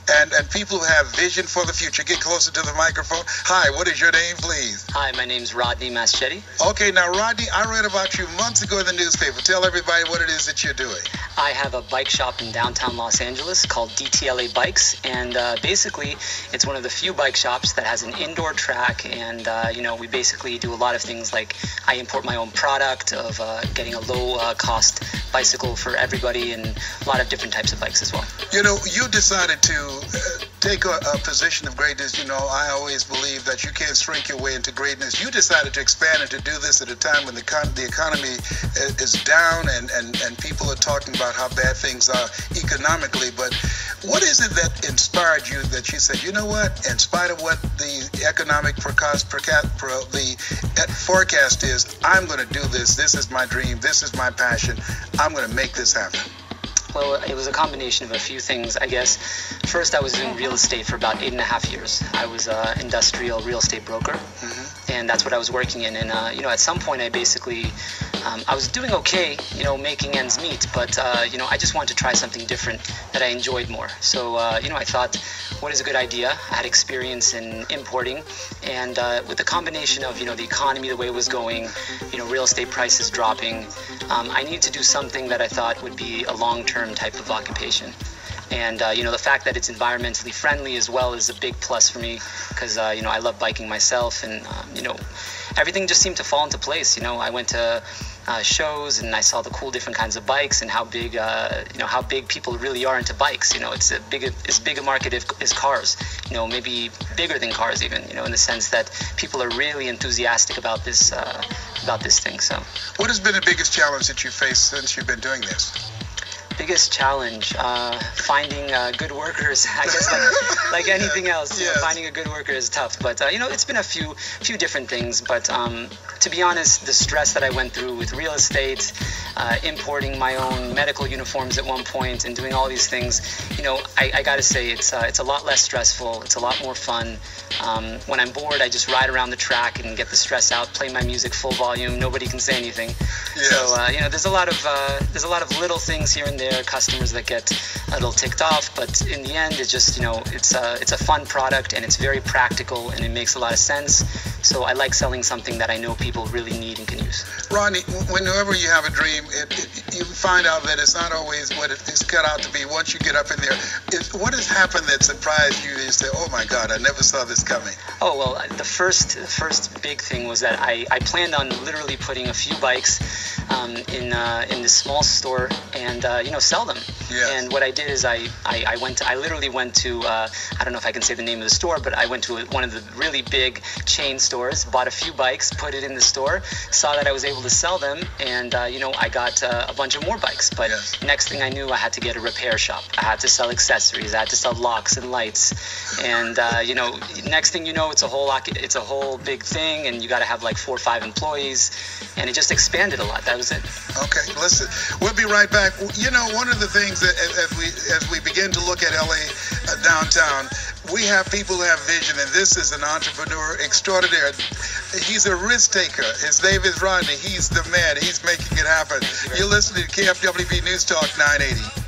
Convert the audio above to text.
and people who have vision for the future. Get closer to the microphone. Hi, what is your name, please? Hi, my name's Rodney Maschetti. Okay, now Rodney, I read about you months ago in the newspaper. Tell everybody what it is that you're doing. I have a bike shop in downtown Los Angeles called DTLA Bikes, and basically it's one of the few bike shops that has an indoor track, and we basically do a lot of things like I import my own product of getting a low cost bicycle for everybody and a lot of different types of bikes as well. You know, you decided to take a position of greatness. You know, I always believe that you can't shrink your way into greatness. You decided to expand and to do this at a time when the economy is down and people are talking about how bad things are economically. But what is it that inspired you that you said, you know what, in spite of what the economic forecast is, I'm going to do this. This is my dream. This is my passion. I'm going to make this happen. Well, it was a combination of a few things, I guess. First, I was in real estate for about 8.5 years. I was an industrial real estate broker, and that's what I was working in. And, at some point, I basically, I was doing okay, making ends meet, but, I just wanted to try something different that I enjoyed more. So, I thought, what is a good idea? I had experience in importing, and with the combination of, the economy, the way it was going, real estate prices dropping, I needed to do something that I thought would be a long-term type of occupation. And, the fact that it's environmentally friendly as well is a big plus for me because, I love biking myself and, everything just seemed to fall into place. I went to shows and I saw the cool different kinds of bikes and how big people really are into bikes. It's as big a market as cars, maybe bigger than cars even, in the sense that people are really enthusiastic about this thing. So what has been the biggest challenge that you faced since you've been doing this? Biggest challenge, finding good workers. I guess like anything else, Yes. Finding a good worker is tough. But it's been a few different things. But to be honest, the stress that I went through with real estate, importing my own medical uniforms at one point, and doing all these things, I got to say it's a lot less stressful. It's a lot more fun. When I'm bored, I just ride around the track and get the stress out. Play my music full volume. Nobody can say anything. Yes. So there's a lot of little things here and there. Customers that get a little ticked off, but in the end, it's just it's a fun product and it's very practical and it makes a lot of sense. So I like selling something that I know people really need and can use. Rodney, whenever you have a dream, you find out that it's not always what it's cut out to be. Once you get up in there, what has happened that surprised you? You say, "Oh my God, I never saw this coming." Oh well, the first big thing was that I planned on literally putting a few bikes in this small store and sell them. Yes. And what I did is I literally went to I don't know if I can say the name of the store, but I went to one of the really big chain stores, bought a few bikes, put it in the store, saw that I was able to sell them, and I got a bunch of more bikes. But Yes. Next thing I knew, I had to get a repair shop. I had to sell accessories. I had to sell locks and lights. And next thing you know, it's a whole big thing, and you got to have like 4 or 5 employees, and it just expanded a lot. That was it. Okay, listen, we'll be right back. One of the things that as we begin to look at LA downtown, we have people who have vision, and this is an entrepreneur extraordinaire. He's a risk taker. His name is Rodney. He's the man. He's making it happen. You're listening to KFWB News Talk 980.